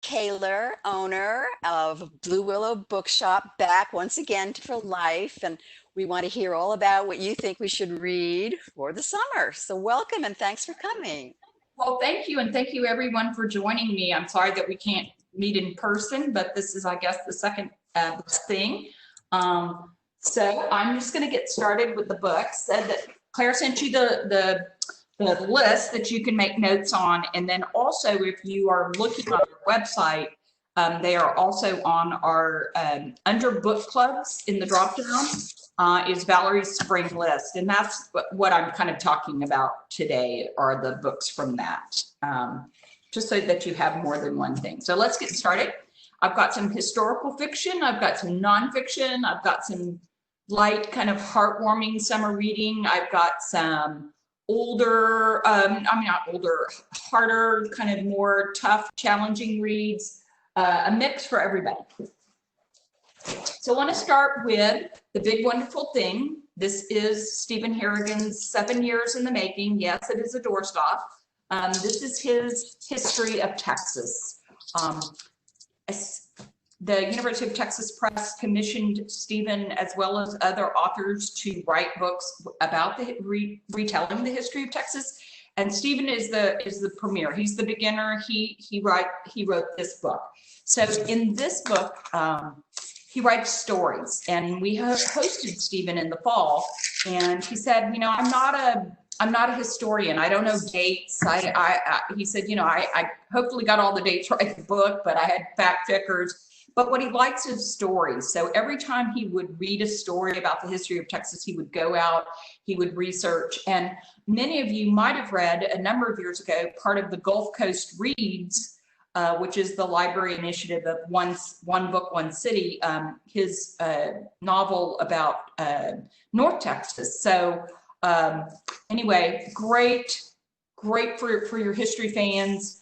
Koehler, owner of Blue Willow Bookshop, back once again for life. And we want to hear all about what you think we should read for the summer. So welcome and thanks for coming. Well, thank you. And thank you everyone for joining me. I'm sorry that we can't meet in person, but this is, I guess, the second thing. So I'm just going to get started with the books. Said that Claire sent you the list that you can make notes on. And then also, if you are looking on our website, they are also on our under book clubs in the drop down is Valerie's spring list. And that's what I'm kind of talking about today, are the books from that, just so that you have more than one thing. So let's get started. I've got some historical fiction. I've got some nonfiction. I've got some light kind of heartwarming summer reading. I've got some older, not older, harder, kind of more tough, challenging reads, a mix for everybody. So I want to start with The Big Wonderful Thing. This is Stephen Harrigan's 7 years in the making. Yes, it is a doorstop. This is his history of Texas. The University of Texas Press commissioned Stephen, as well as other authors, to write books about the retelling the history of Texas. And Stephen is the premier. He's the beginner. He wrote this book. So in this book, he writes stories, and we hosted Stephen in the fall, and he said, you know, I'm not a historian. I don't know dates. He said, you know, I hopefully got all the dates right in the book, but I had fact checkers. But what he likes is stories. So every time he would read a story about the history of Texas, he would go out, he would research. And many of you might have read a number of years ago, part of the Gulf Coast Reads, which is the library initiative of One Book, One City, his novel about North Texas. So anyway, great for your history fans.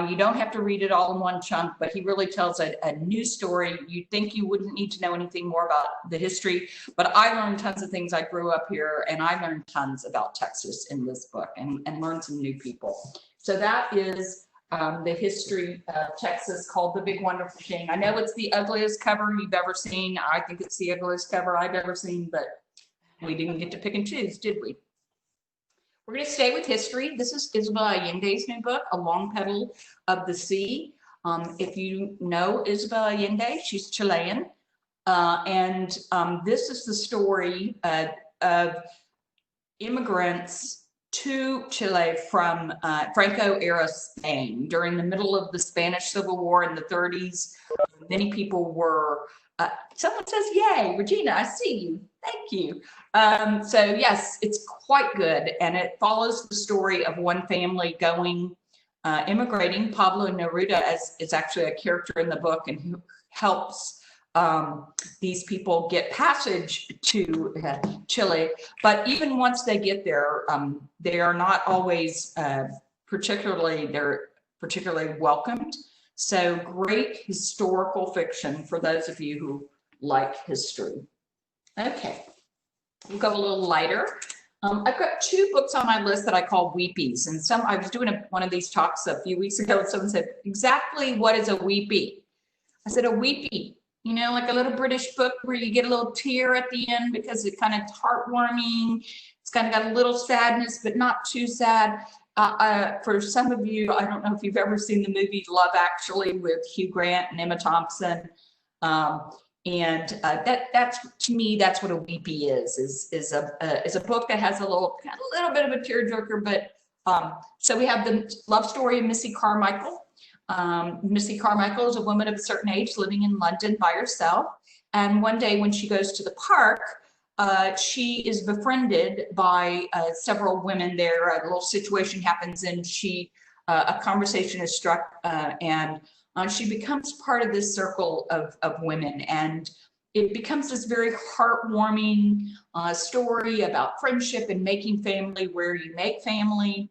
You don't have to read it all in one chunk, but he really tells a new story. You'd think you wouldn't need to know anything more about the history, but I learned tons of things. I grew up here, and I learned tons about Texas in this book, and learned some new people. So that is the history of Texas, called The Big Wonderful Thing. I know it's the ugliest cover you've ever seen. I think it's the ugliest cover I've ever seen, but we didn't get to pick and choose, did we? We're going to stay with history. This is Isabel Allende's new book, A Long Petal of the Sea. If you know Isabel Allende, she's Chilean. And this is the story of immigrants to Chile from Franco-era Spain during the middle of the Spanish Civil War in the 30s. Many people were, someone says, yay, Regina, I see you. Thank you. So yes, it's quite good. And it follows the story of one family going, immigrating. Pablo Neruda is actually a character in the book, and who helps these people get passage to Chile. But even once they get there, they are not always particularly welcomed. So great historical fiction for those of you who like history. Okay, we'll go a little lighter. I've got two books on my list that I call weepies, and I was doing one of these talks a few weeks ago, and someone said, exactly what is a weepy? I said, a weepy, you know, like a little British book where you get a little tear at the end because it's kind of heartwarming. It's kind of got a little sadness, but not too sad. For some of you, I don't know if you've ever seen the movie Love Actually with Hugh Grant and Emma Thompson. And that's, to me, that's what a weepy is a book that has a little bit of a tearjerker. But so we have the love story of Missy Carmichael. Missy Carmichael is a woman of a certain age living in London by herself. And one day when she goes to the park, she is befriended by several women there. A little situation happens, and a conversation is struck, and she becomes part of this circle of women, and it becomes this very heartwarming story about friendship and making family, where you make family.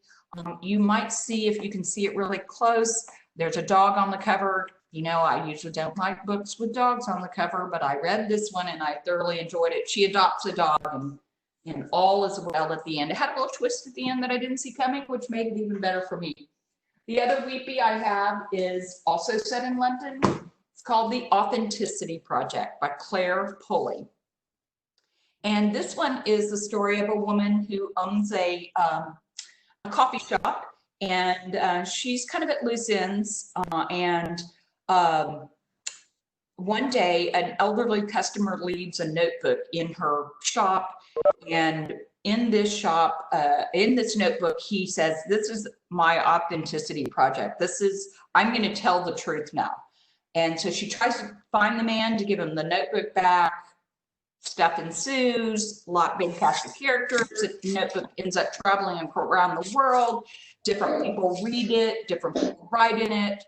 You might see, if you can see it really close, there's a dog on the cover. You know, I usually don't like books with dogs on the cover, but I read this one and I thoroughly enjoyed it. She adopts a dog, and all is well at the end. It had a little twist at the end that I didn't see coming, which made it even better for me. The other weepy I have is also set in London. It's called The Authenticity Project by Claire Pulley. And this one is the story of a woman who owns a coffee shop, and she's kind of at loose ends. One day, an elderly customer leaves a notebook in her shop, and in this notebook, he says, "This is my authenticity project. I'm going to tell the truth now." And so she tries to find the man to give him the notebook back. Stuff ensues, big cast of characters. The notebook ends up traveling around the world. Different people read it, different people write in it.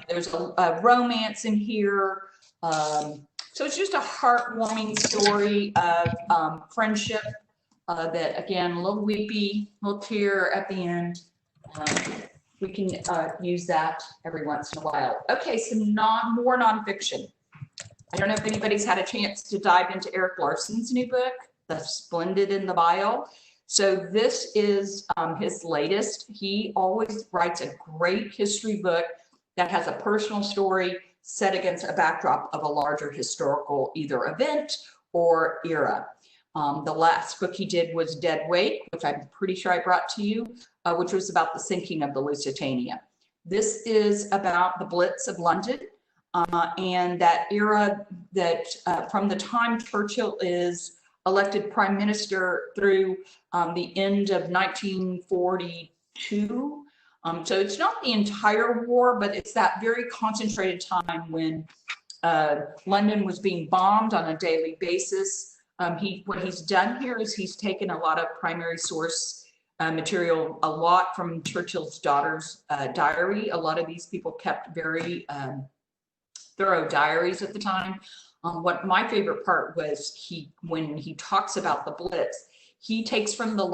There's a romance in here. So it's just a heartwarming story of friendship that, again, a little weepy, a little tear at the end. We can use that every once in a while. Okay, some more nonfiction. I don't know if anybody's had a chance to dive into Eric Larson's new book, The Splendid in the Vial. So this is his latest. He always writes a great history book that has a personal story set against a backdrop of a larger historical either event or era. The last book he did was Dead Weight, which I'm pretty sure I brought to you, which was about the sinking of the Lusitania. This is about the Blitz of London. And that era that from the time Churchill is elected prime minister through the end of 1942. So it's not the entire war, but it's that very concentrated time when London was being bombed on a daily basis. What he's done here is he's taken a lot of primary source material, a lot from Churchill's daughter's diary. A lot of these people kept very thorough diaries at the time. What my favorite part was when he talks about the Blitz, he takes from the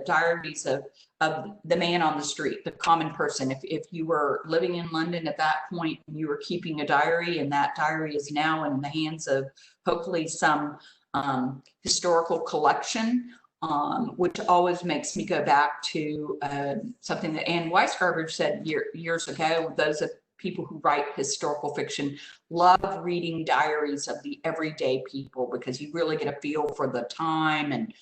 diaries of the man on the street, the common person. If you were living in London at that point, and you were keeping a diary, and that diary is now in the hands of hopefully some historical collection, which always makes me go back to something that Anne Weisgarber said years ago. Those of people who write historical fiction love reading diaries of the everyday people, because you really get a feel for the time and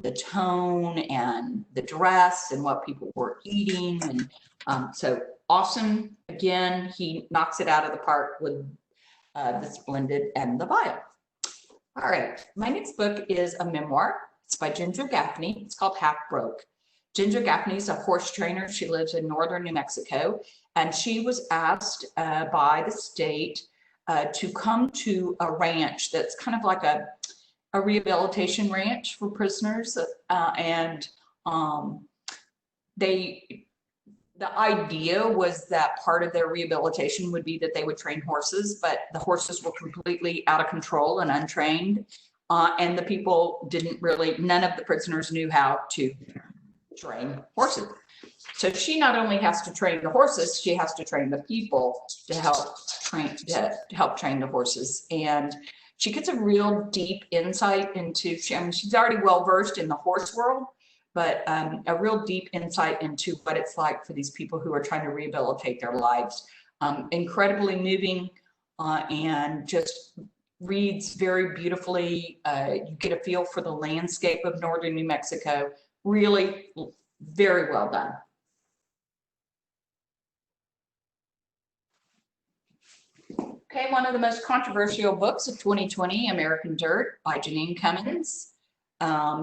the tone and the dress and what people were eating. And so awesome. Again, he knocks it out of the park with The Splendid and the Vial. All right, my next book is a memoir. It's by Ginger Gaffney. It's called Half Broke. Ginger Gaffney is a horse trainer. She lives in northern New Mexico, and she was asked by the state to come to a ranch that's kind of like a rehabilitation ranch for prisoners. The idea was that part of their rehabilitation would be that they would train horses, but the horses were completely out of control and untrained. And the people none of the prisoners knew how to train horses. So she not only has to train the horses, she has to train the people to help train the horses. And she gets a real deep insight into, she's already well versed in the horse world, but a real deep insight into what it's like for these people who are trying to rehabilitate their lives. Incredibly moving, and just reads very beautifully. You get a feel for the landscape of northern New Mexico. Really very well done. Okay, one of the most controversial books of 2020, American Dirt by Janine Cummins.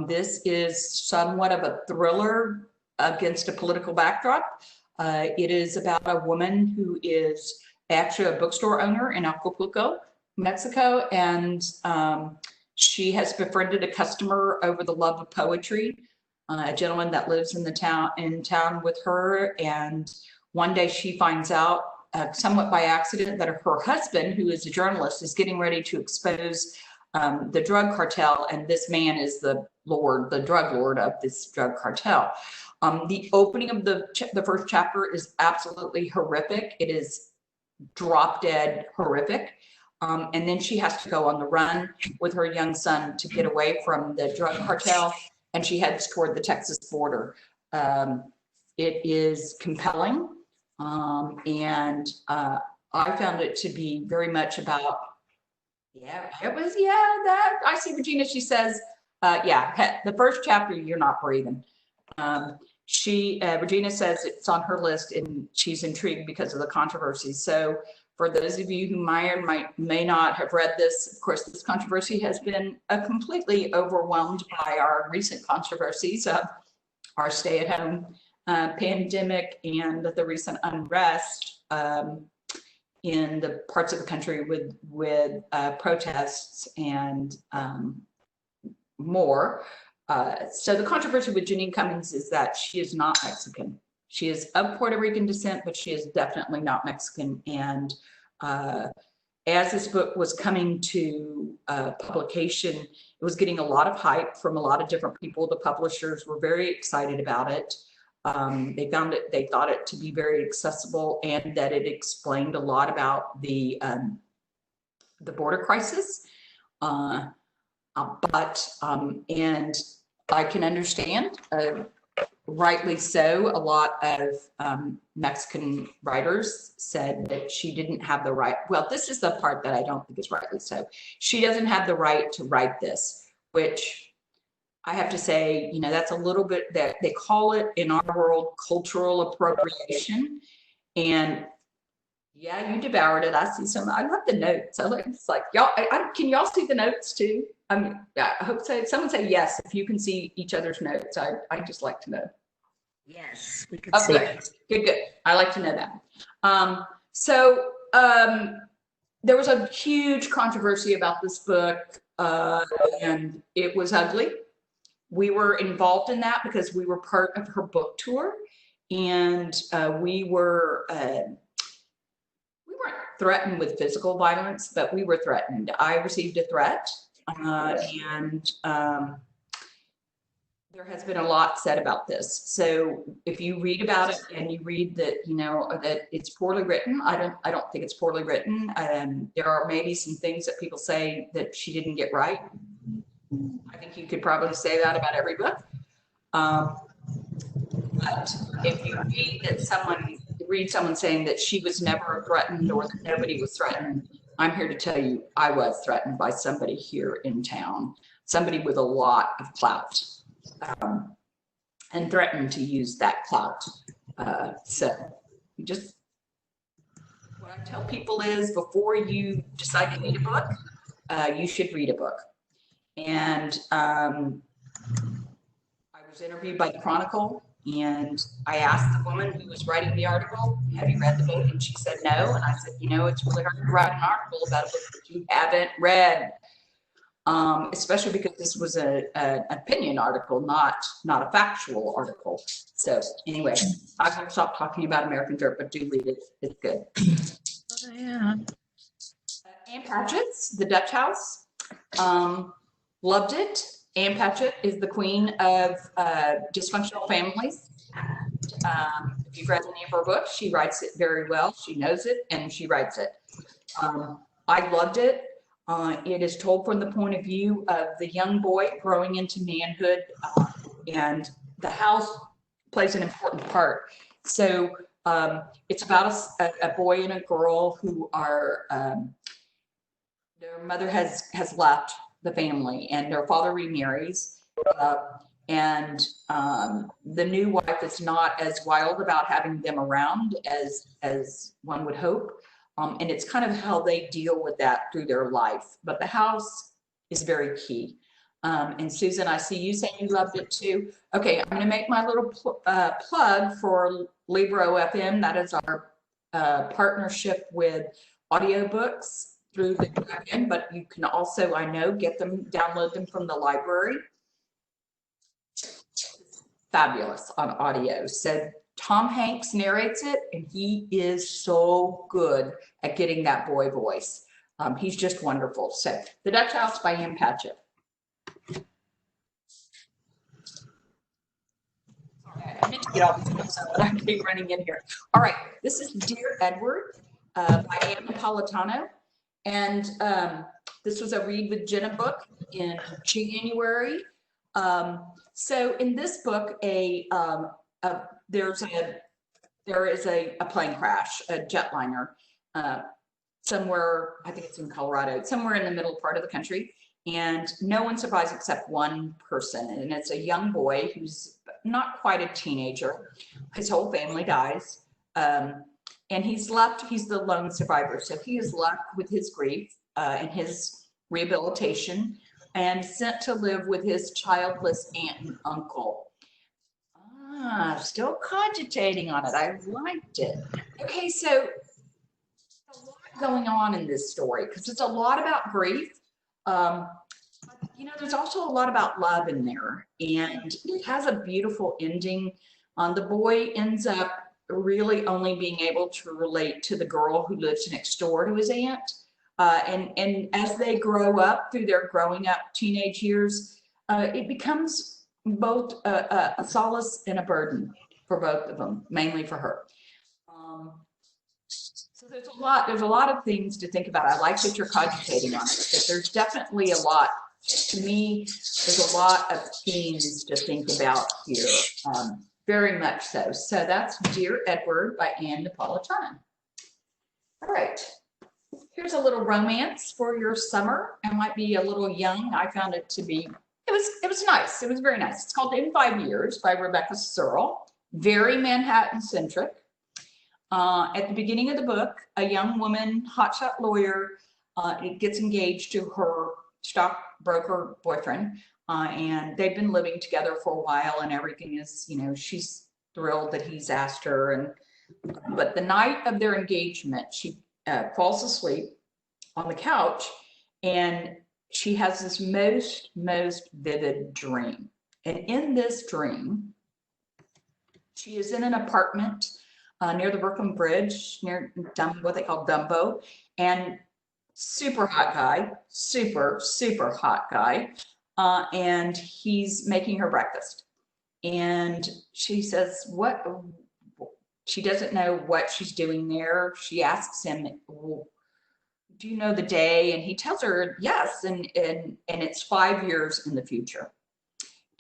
This is somewhat of a thriller against a political backdrop. It is about a woman who is actually a bookstore owner in Acapulco, Mexico, and she has befriended a customer over the love of poetry, a gentleman that lives in town with her. And one day she finds out, somewhat by accident, that her husband, who is a journalist, is getting ready to expose the drug cartel, and this man is the drug lord of this drug cartel. The opening of the first chapter is absolutely horrific. It is drop dead horrific. And then she has to go on the run with her young son to get away from the drug cartel, and she heads toward the Texas border. It is compelling, and I found it to be very much about, that I see Regina, she says, the first chapter, you're not breathing. Regina says it's on her list and she's intrigued because of the controversy. So for those of you who may not have read this, of course, this controversy has been completely overwhelmed by our recent controversies of our stay-at-home pandemic and the recent unrest in the parts of the country with protests and more. So the controversy with Janine Cummings is that she is not Mexican. She is of Puerto Rican descent, but she is definitely not Mexican. And as this book was coming to publication, it was getting a lot of hype from a lot of different people. The publishers were very excited about it. They thought it to be very accessible and that it explained a lot about the border crisis. And I can understand, rightly so, a lot of Mexican writers said that she didn't have the right. Well, this is the part that I don't think is rightly so. She doesn't have the right to write this, which I have to say, that's a little bit, that they call it in our world cultural appropriation. And yeah, you devoured it. I see some. I love the notes. It's like y'all. Can y'all see the notes too? I hope so. Someone say yes if you can see each other's notes. I just like to know. Yes, we can see it. Good. I like to know that. There was a huge controversy about this book, and it was ugly. We were involved in that because we were part of her book tour, and we weren't threatened with physical violence, but we were threatened. I received a threat, and there has been a lot said about this. So if you read about it and you read that, that it's poorly written, I don't think it's poorly written. There are maybe some things that people say that she didn't get right. I think you could probably say that about every book. But if you read someone saying that she was never threatened or that nobody was threatened, I'm here to tell you I was threatened by somebody here in town, somebody with a lot of clout, and threatened to use that clout. So what I tell people is before you decide to read a book, you should read a book. And I was interviewed by the Chronicle, and I asked the woman who was writing the article, have you read the book? And she said no. And I said, it's really hard to write an article about a book that you haven't read, especially because this was an opinion article, not a factual article. So anyway, I will stop talking about American Dirt, but do read it. It's good. Oh, yeah. Ann Patchett's The Dutch House. Loved it. Ann Patchett is the queen of dysfunctional families. If you've read any of her books, she writes it very well. She knows it and she writes it. I loved it. It is told from the point of view of the young boy growing into manhood, and the house plays an important part. So it's about a boy and a girl who are, their mother has left the family and their father remarries, and the new wife is not as wild about having them around as one would hope, and it's kind of how they deal with that through their life. But the house is very key. And Susan, I see you saying you loved it too. Okay, I'm going to make my little plug for Libro FM. That is our partnership with audiobooks through the plugin, but you can also, I know, download them from the library. Fabulous on audio. So Tom Hanks narrates it, and he is so good at getting that boy voice. He's just wonderful. So The Dutch House by Ann Patchett. I meant to get all these books out, but I keep running in here. All right, this is Dear Edward by Ann Napolitano. And this was a Read with Jenna book in January. So in this book, the there is a plane crash, a jetliner, somewhere, I think it's in Colorado, somewhere in the middle part of the country. And no one survives except one person. And it's a young boy who's not quite a teenager. His whole family dies. And he's the lone survivor. So he is left with his grief and his rehabilitation and sent to live with his childless aunt and uncle. Still cogitating on it. I liked it. Okay, so a lot going on in this story because it's a lot about grief. There's also a lot about love in there, and it has a beautiful ending. The boy ends up really only being able to relate to the girl who lives next door to his aunt. And as they grow up through their growing up teenage years, it becomes both a solace and a burden for both of them, mainly for her. So there's a lot of things to think about. I like that you're cogitating on it, because there's definitely a lot. To me, there's a lot of themes to think about here, very much so. So that's Dear Edward by Anne Napolitano. All right, here's a little romance for your summer. It might be a little young. I found it to be, it was nice. It was very nice. It's called In 5 Years by Rebecca Searle. Very Manhattan-centric. At the beginning of the book, a young woman, hotshot lawyer, gets engaged to her stockbroker boyfriend, and they've been living together for a while, and everything is, she's thrilled that he's asked her. But the night of their engagement, she falls asleep on the couch, and she has this most vivid dream. And in this dream, she is in an apartment near the Brooklyn Bridge, near what they call Dumbo, and super hot guy, super hot guy, and he's making her breakfast. And she says, she doesn't know what she's doing there. She asks him, well, do you know the day? And he tells her yes, and it's 5 years in the future.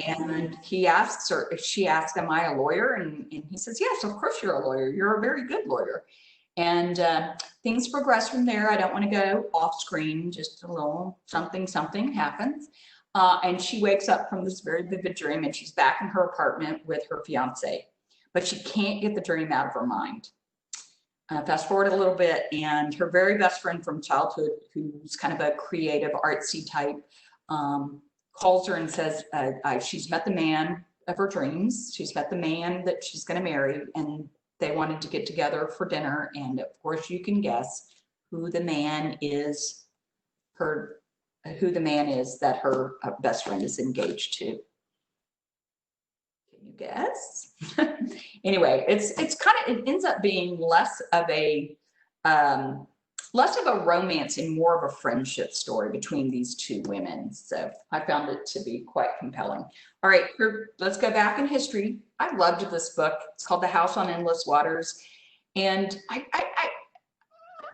And she asks, am I a lawyer? And he says, yes, of course you're a lawyer. You're a very good lawyer. And things progress from there. I don't want to go off screen, just a little something happens. And she wakes up from this very vivid dream, and she's back in her apartment with her fiance, but she can't get the dream out of her mind. Fast forward a little bit, and her very best friend from childhood, who's kind of a creative, artsy type, calls her and says she's met the man of her dreams. She's met the man that she's going to marry, and they wanted to get together for dinner. And of course, you can guess who the man is that her best friend is engaged to. Can you guess? Anyway, it ends up being less of a romance and more of a friendship story between these two women. So I found it to be quite compelling. All right, let's go back in history. I loved this book. It's called The House on Endless Waters. And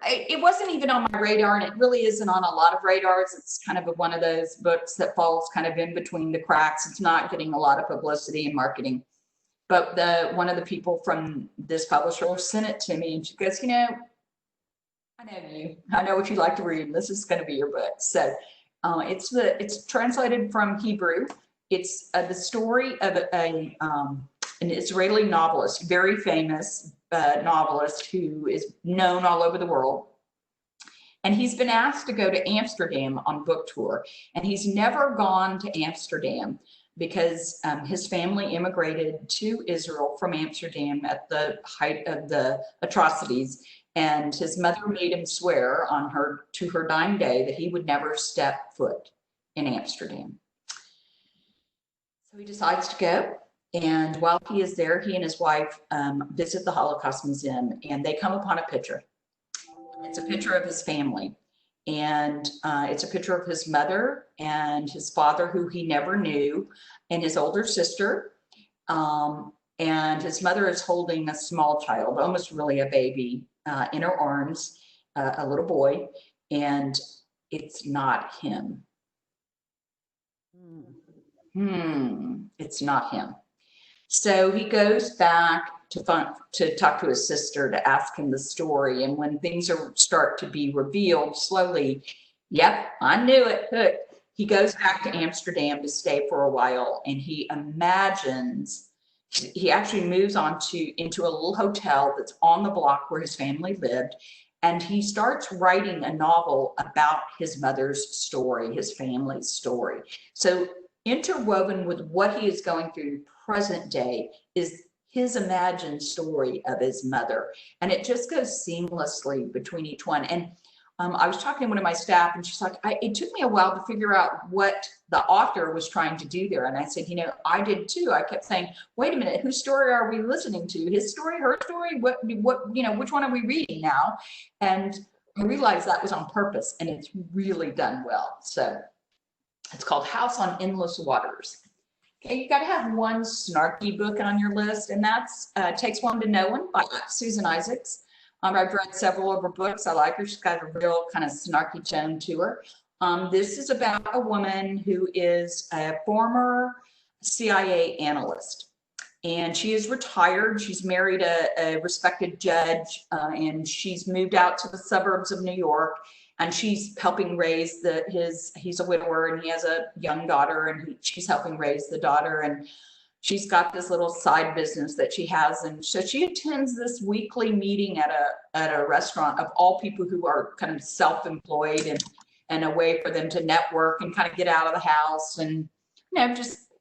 it wasn't even on my radar, and it really isn't on a lot of radars. It's kind of one of those books that falls kind of in between the cracks. It's not getting a lot of publicity and marketing. But one of the people from this publisher sent it to me, and she goes, I know you. I know what you like to read, and this is going to be your book. So it's translated from Hebrew. It's the story of an Israeli novelist, very famous novelist who is known all over the world. And he's been asked to go to Amsterdam on book tour, and he's never gone to Amsterdam because his family immigrated to Israel from Amsterdam at the height of the atrocities. And his mother made him swear to her dying day that he would never step foot in Amsterdam. So he decides to go. And while he is there, he and his wife visit the Holocaust Museum, and they come upon a picture. It's a picture of his family. And it's a picture of his mother and his father, who he never knew, and his older sister. And his mother is holding a small child, almost really a baby, in her arms, a little boy, and it's not him. It's not him. So he goes back to talk to his sister to ask him the story. And when things start to be revealed slowly, yep, I knew it. Look, he goes back to Amsterdam to stay for a while, and he imagines, he actually moves into a little hotel that's on the block where his family lived. And he starts writing a novel about his mother's story, his family's story. So interwoven with what he is going through present day is his imagined story of his mother. And it just goes seamlessly between each one. And I was talking to one of my staff, and she's like, it took me a while to figure out what the author was trying to do there. And I said, I did too. I kept saying, wait a minute, whose story are we listening to? His story, her story? What, which one are we reading now? And I realized that was on purpose, and it's really done well. So it's called House on Endless Waters. Okay, you got to have one snarky book on your list, and that's Takes One to Know One by Susan Isaacs. I've read several of her books. I like her. She's got a real kind of snarky tone to her. This is about a woman who is a former CIA analyst, and she is retired. She's married a respected judge, and she's moved out to the suburbs of New York, and she's helping raise he's a widower, and he has a young daughter, and she's helping raise the daughter, and she's got this little side business that she has. And so she attends this weekly meeting at a restaurant of all people who are kind of self-employed, and a way for them to network and kind of get out of the house and, just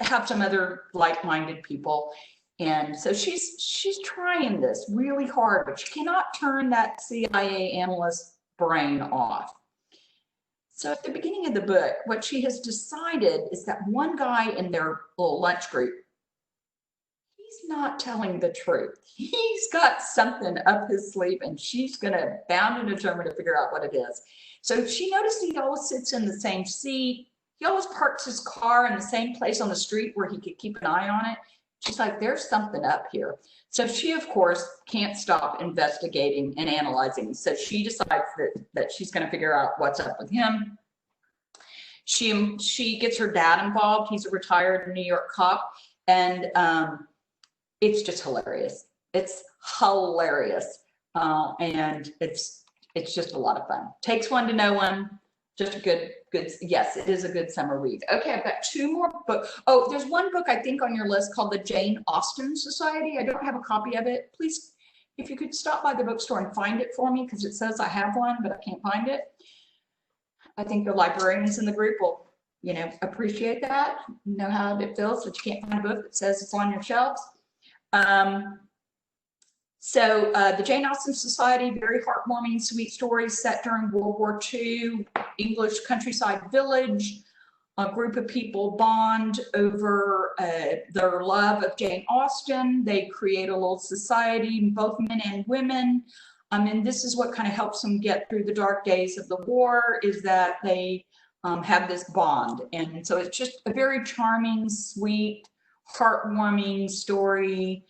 have some other like-minded people. And so she's trying this really hard, but she cannot turn that CIA analyst brain off. So at the beginning of the book, what she has decided is that one guy in their little lunch group, he's not telling the truth. He's got something up his sleeve, and she's going to bound and determined to figure out what it is. So she noticed he always sits in the same seat. He always parks his car in the same place on the street where he could keep an eye on it. She's like, there's something up here. So she, of course, can't stop investigating and analyzing. So she decides that she's going to figure out what's up with him. She gets her dad involved. He's a retired New York cop. And it's just hilarious. It's hilarious. And it's just a lot of fun. Takes One to Know One. Just a good, yes, it is a good summer read. Okay, I've got two more books. Oh, there's one book I think on your list called The Jane Austen Society. I don't have a copy of it. Please, if you could stop by the bookstore and find it for me, because it says I have one, but I can't find it. I think the librarians in the group will, appreciate that, know how it feels that you can't find a book that says it's on your shelves. So the Jane Austen Society, very heartwarming, sweet stories set during World War II, English countryside village. A group of people bond over their love of Jane Austen. They create a little society, both men and women. And this is what kind of helps them get through the dark days of the war, is that they have this bond. And so it's just a very charming, sweet, heartwarming story.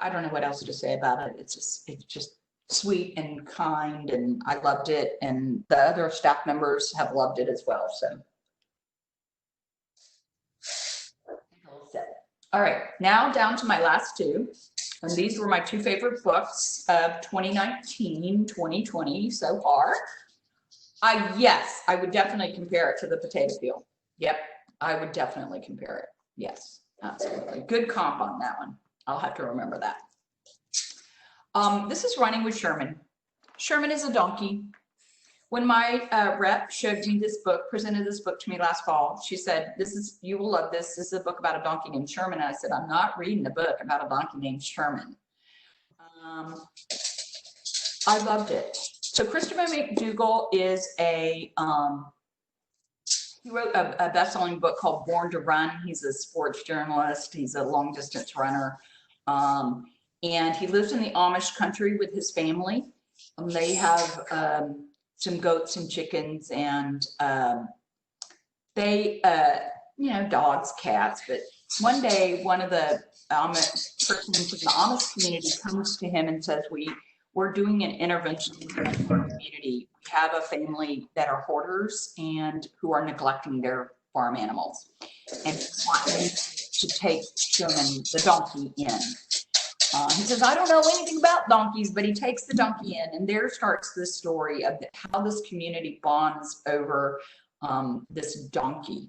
I don't know what else to say about it. It's just sweet and kind, and I loved it, and the other staff members have loved it as well. So, all right, now down to my last two, and these were my two favorite books of 2019, 2020 so far. Yes, I would definitely compare it to The Potato Field. Yep, I would definitely compare it. Yes, absolutely. Good comp on that one. I'll have to remember that. This is Running with Sherman. Sherman is a donkey. When my rep showed me this book, presented this book to me last fall, she said, you will love this. This is a book about a donkey named Sherman. And I said, I'm not reading a book about a donkey named Sherman. I loved it. So Christopher McDougall is he wrote a best-selling book called Born to Run. He's a sports journalist. He's a long-distance runner. And he lives in the Amish country with his family. They have some goats and chickens, and they, dogs, cats. But one day, one of the persons in the Amish community comes to him and says, we're doing an intervention in our community. We have a family that are hoarders and who are neglecting their farm animals. And to take Sherman, the donkey, in. He says, I don't know anything about donkeys, but he takes the donkey in, and there starts this story of how this community bonds over this donkey.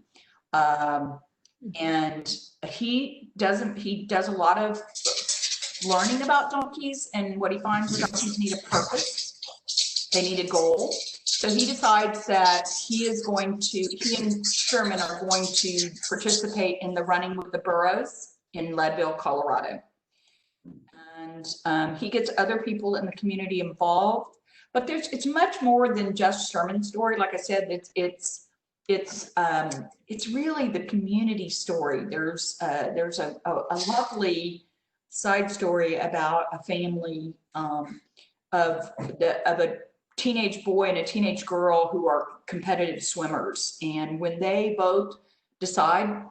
And he does a lot of learning about donkeys, and what he finds is donkeys need a purpose. They need a goal. So he decides that he and Sherman are going to participate in the running with the burros in Leadville, Colorado. And he gets other people in the community involved, but it's much more than just Sherman's story. Like I said, it's really the community story. There's a lovely side story about a family of a teenage boy and a teenage girl who are competitive swimmers, and when they both decide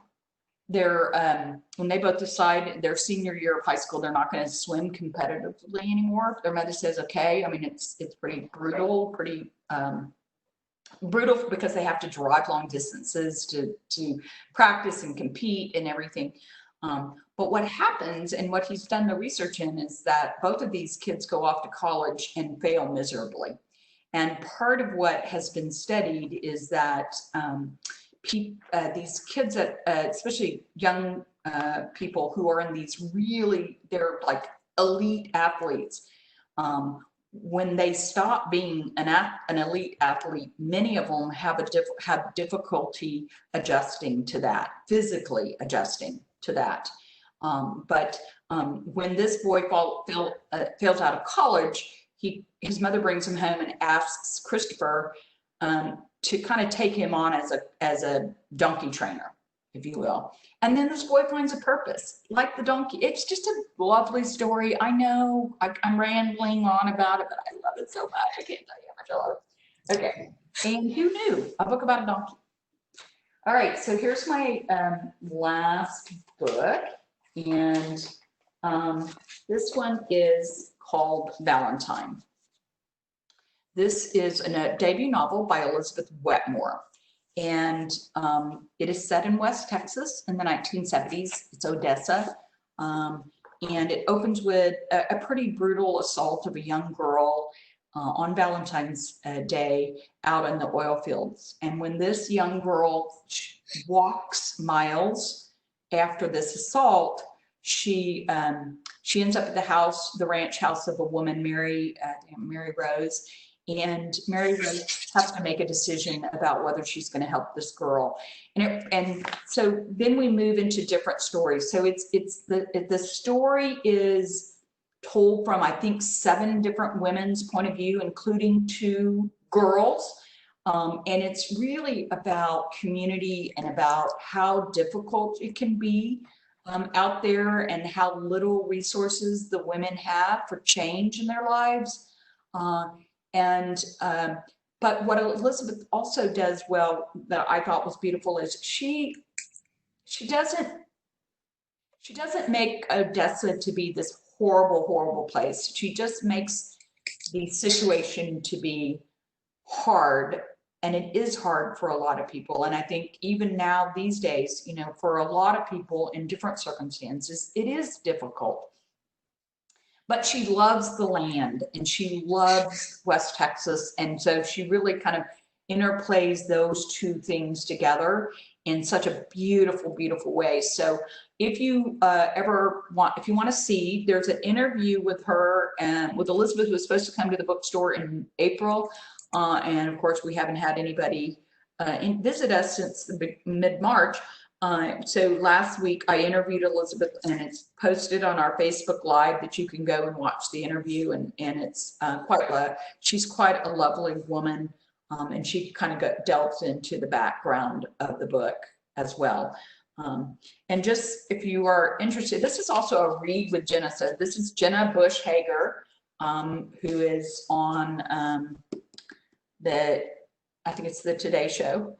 their senior year of high school, they're not going to swim competitively anymore. Their mother says, okay. I mean, it's pretty brutal, brutal because they have to drive long distances to practice and compete and everything. But what happens, and what he's done the research in, is that both of these kids go off to college and fail miserably. And part of what has been studied is that these kids, especially young people who are in these they're like elite athletes, when they stop being an elite athlete, many of them have difficulty adjusting to that, physically adjusting to that. But when this boy fails out of college, his mother brings him home and asks Christopher to kind of take him on as a donkey trainer, if you will. And then this boy finds a purpose, like the donkey. It's just a lovely story. I know I'm rambling on about it, but I love it so much. I can't tell you how much I love it. Okay, and who knew? A book about a donkey. All right, so here's my last book, and this one is called Valentine. This is a debut novel by Elizabeth Wetmore, and it is set in West Texas in the 1970s. It's Odessa, and it opens with a pretty brutal assault of a young girl on Valentine's Day out in the oil fields. And when this young girl walks miles after this assault, she ends up at the ranch house of a woman, Mary Rose. And Mary Rose has to make a decision about whether she's going to help this girl. And so then we move into different stories. So the story is told from, I think, 7 different women's point of view, including 2 girls. And it's really about community and about how difficult it can be out there, and how little resources the women have for change in their lives. But what Elizabeth also does well, that I thought was beautiful, is she doesn't make Odessa to be this horrible, horrible place. She just makes the situation to be hard, and it is hard for a lot of people. And I think even now these days, for a lot of people in different circumstances, it is difficult. But she loves the land, and she loves West Texas. And so she really kind of interplays those 2 things together in such a beautiful, beautiful way. So if you want to see, there's an interview with her and with Elizabeth, who was supposed to come to the bookstore in April. And of course, we haven't had anybody visit us since mid-March. So last week I interviewed Elizabeth, and it's posted on our Facebook Live that you can go and watch the interview, and it's she's quite a lovely woman, and she kind of delves into the background of the book as well. And just if you are interested, this is also a read with Jenna. So this is Jenna Bush Hager, who is on I think it's the Today Show.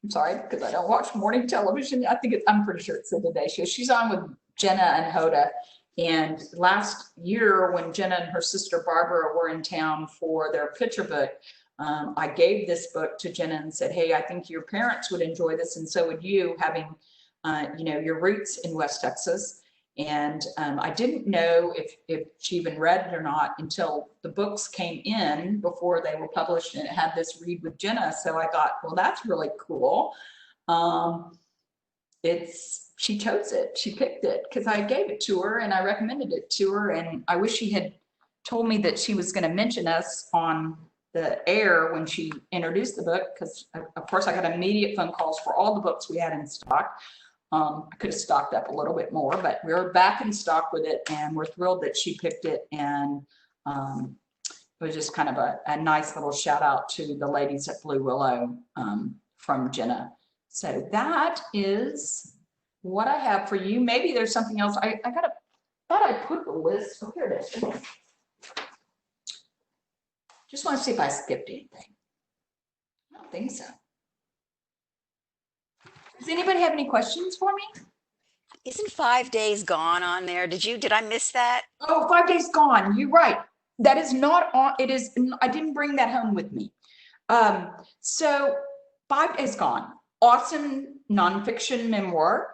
I'm sorry, because I don't watch morning television. I'm pretty sure it's the Today Show. She's on with Jenna and Hoda. And last year, when Jenna and her sister Barbara were in town for their picture book, I gave this book to Jenna and said, hey, I think your parents would enjoy this, and so would you, having your roots in West Texas. And I didn't know if she even read it or not until the books came in before they were published, and it had this read with Jenna. So I thought, well, that's really cool. She chose it. She picked it because I gave it to her and I recommended it to her. And I wish she had told me that she was going to mention us on the air when she introduced the book, because of course I got immediate phone calls for all the books we had in stock. I could have stocked up a little bit more, but we're back in stock with it, and we're thrilled that she picked it. And it was just kind of a nice little shout out to the ladies at Blue Willow from Jenna. So that is what I have for you. Maybe there's something else. I thought I put the list. Oh, here it is. Just want to see if I skipped anything. I don't think so. Does anybody have any questions for me? Isn't 5 Days Gone on there? Did I miss that? Oh, 5 Days Gone. You're right. That is not on. It is. I didn't bring that home with me. So 5 Days Gone, awesome nonfiction memoir.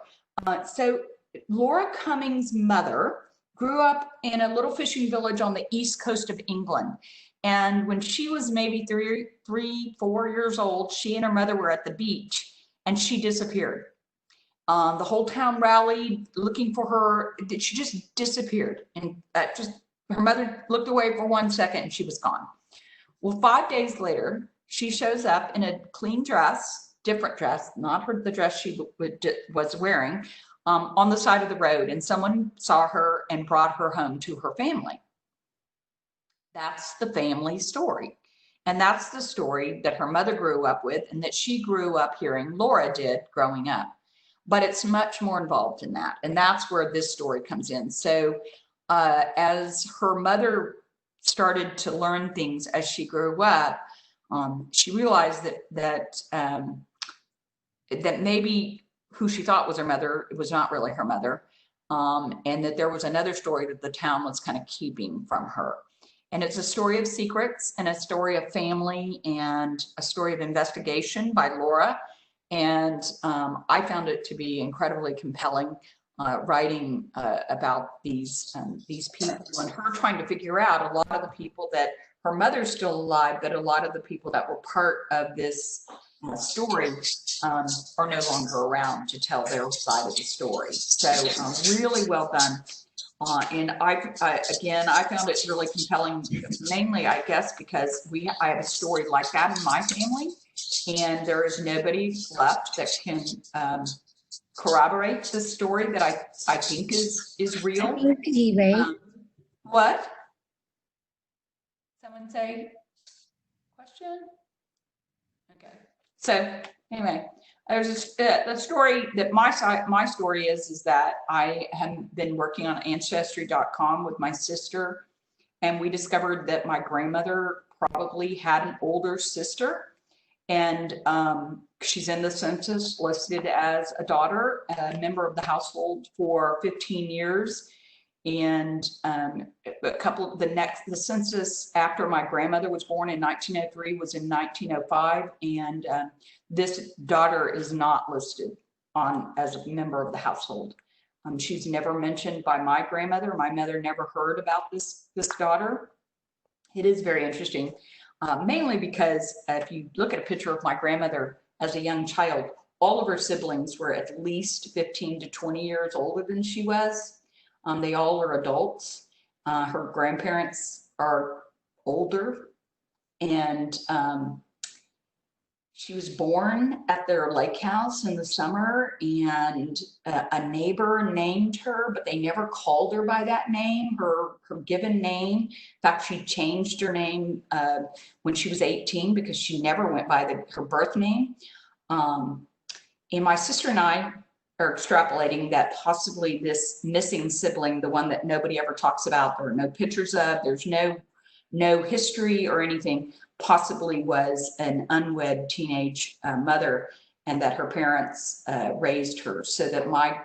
So Laura Cummings' mother grew up in a little fishing village on the east coast of England. And when she was maybe 4 years old, she and her mother were at the beach and she disappeared. The whole town rallied looking for her. She just disappeared. And her mother looked away for 1 second and she was gone. Well, 5 days later, she shows up in a clean dress, different dress, not the dress she was wearing, on the side of the road. And someone saw her and brought her home to her family. That's the family story. And that's the story that her mother grew up with and that she grew up hearing Laura did growing up. But it's much more involved in that. And that's where this story comes in. So as her mother started to learn things as she grew up, she realized that maybe who she thought was her mother, it was not really her mother. And that there was another story that the town was kind of keeping from her. And it's a story of secrets and a story of family and a story of investigation by Laura. And I found it to be incredibly compelling, writing about these people and her trying to figure out a lot of the people that her mother's still alive, but a lot of the people that were part of this story are no longer around to tell their side of the story. So really well done. And I found it really compelling, mainly, I guess, because I have a story like that in my family, and there is nobody left that can corroborate the story that I think is real. What? Someone say question? Okay. So anyway, there's the story that my story is that I have been working on ancestry.com with my sister, and we discovered that my grandmother probably had an older sister, and she's in the census listed as a daughter, a member of the household for 15 years. And the census after my grandmother was born in 1903 was in 1905, and this daughter is not listed on as a member of the household. She's never mentioned by my grandmother. My mother never heard about this daughter. It is very interesting, mainly because if you look at a picture of my grandmother as a young child, all of her siblings were at least 15 to 20 years older than she was. They all are adults. Her grandparents are older, and she was born at their lake house in the summer, and a neighbor named her, but they never called her by that name, her given name. In fact, she changed her name when she was 18 because she never went by her birth name. And my sister and I are extrapolating that possibly this missing sibling, the one that nobody ever talks about, there are no pictures of, there's no history or anything, possibly was an unwed teenage mother, and that her parents raised her, so that my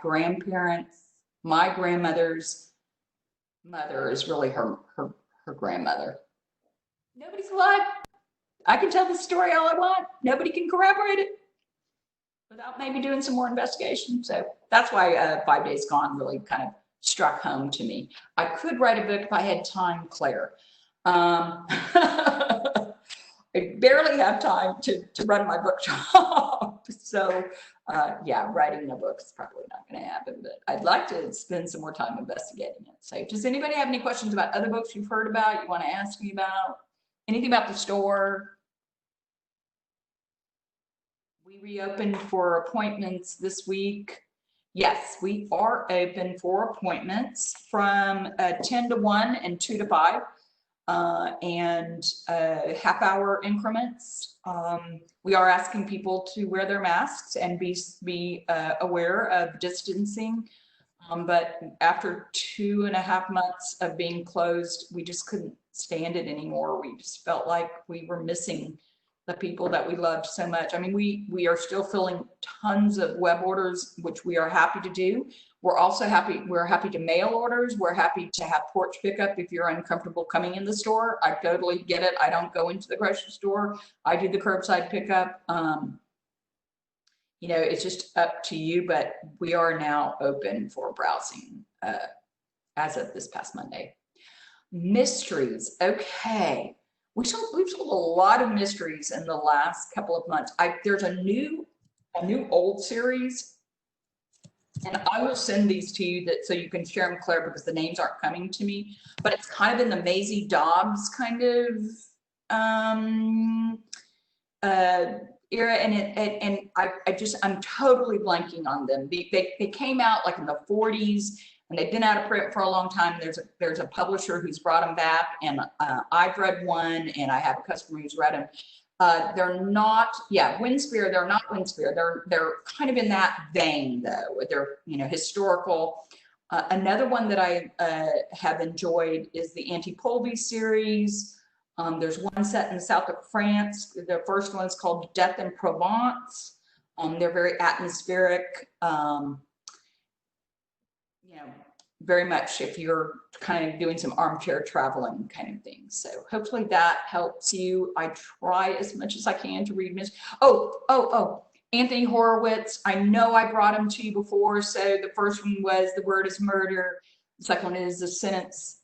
grandmother's mother is really her grandmother. Nobody's alive. I can tell the story all I want. Nobody can corroborate it. without maybe doing some more investigation. So that's why 5 Days Gone really kind of struck home to me. I could write a book if I had time, Claire. I barely have time to run my bookshop. So yeah, writing a book is probably not going to happen, but I'd like to spend some more time investigating it. So does anybody have any questions about other books you've heard about, you want to ask me about? Anything about the store? We reopened for appointments this week. Yes, we are open for appointments from 10 to 1 and 2 to 5. And half-hour increments. We are asking people to wear their masks and be aware of distancing. But after 2.5 months of being closed, we just couldn't stand it anymore. We just felt like we were missing the people that we loved so much. I mean, we are still filling tons of web orders, which we are happy to do. We're also happy to mail orders. We're happy to have porch pickup if you're uncomfortable coming in the store. I totally get it. I don't go into the grocery store. I do the curbside pickup. You know, it's just up to you, but we are now open for browsing as of this past Monday. Mysteries, okay. We've sold a lot of mysteries in the last couple of months. There's a new old series, and I will send these to you so you can share them, Claire, because the names aren't coming to me. But it's kind of in the Maisie Dobbs kind of era, and I'm totally blanking on them. They came out like in the 40s. And they've been out of print for a long time. There's a publisher who's brought them back, and I've read one, and I have a customer who's read them. They're not, yeah, Windspear. They're not Windspear. They're kind of in that vein though. They're historical. Another one that I have enjoyed is the Auntie Polby series. There's one set in the south of France. The first one is called Death in Provence. They're very atmospheric. Very much if you're kind of doing some armchair traveling kind of thing. So hopefully that helps you. I try as much as I can to read mystery. Oh, Anthony Horowitz. I know I brought him to you before. So the first one was The Word is Murder. The second one is The Sentence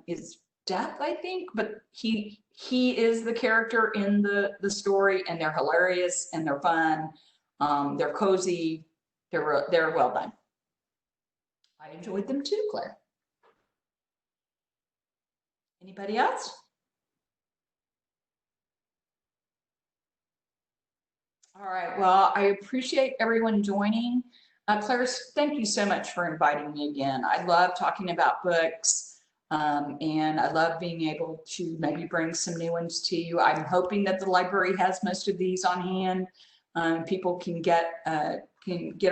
is Death, I think. But he is the character in the story, and they're hilarious and they're fun. They're cozy. They're well done. I enjoyed them too, Claire. Anybody else? All right, well, I appreciate everyone joining. Claire, thank you so much for inviting me again. I love talking about books, and I love being able to maybe bring some new ones to you. I'm hoping that the library has most of these on hand. People can get a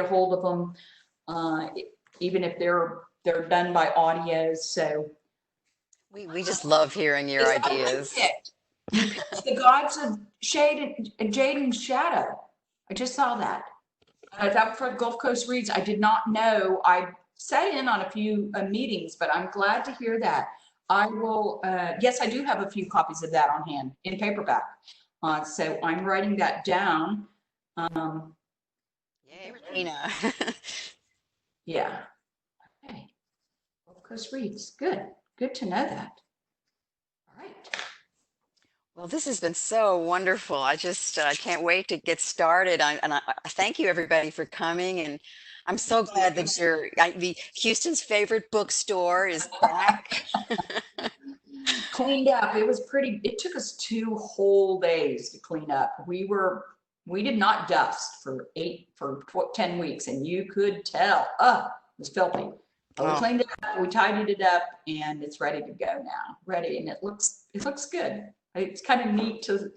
hold of them. Even if they're done by audio. So we just love hearing your ideas. The Gods of Shade and Jade and Shadow. I just saw that. It's out for Gulf Coast Reads. I did not know. I sat in on a few meetings, but I'm glad to hear that. I will. Yes, I do have a few copies of that on hand in paperback. So I'm writing that down. Yay, Regina. Yeah. Okay. Gulf Coast Reads. Good. Good to know that. All right. Well, this has been so wonderful. I just can't wait to get started. I thank you, everybody, for coming. And I'm so glad that the Houston's favorite bookstore is back. Cleaned up. It was pretty. It took us 2 whole days to clean up. We did not dust for 10 weeks, and you could tell. It was filthy. But we cleaned it up, we tidied it up, and it's ready to go now. Ready, and it looks good. It's kind of neat to,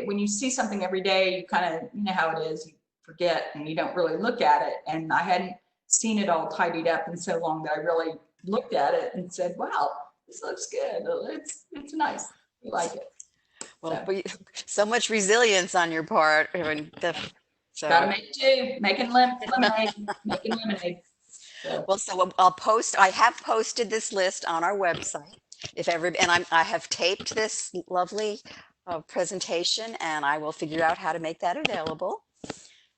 when you see something every day, you kind of, how it is, you forget and you don't really look at it. And I hadn't seen it all tidied up in so long that I really looked at it and said, wow, this looks good. It's nice. We like it. Well, so much resilience on your part. Gotta make it too. Making lemonade. Making lemonade. So I have posted this list on our website. I have taped this lovely presentation, and I will figure out how to make that available.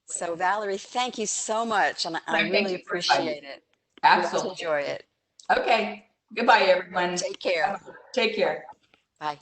So Valerie, thank you so much. And I No, thank really you for inviting me. appreciate it. We always Absolutely. enjoy it. Okay. Goodbye, everyone. Take care. Take care. Bye.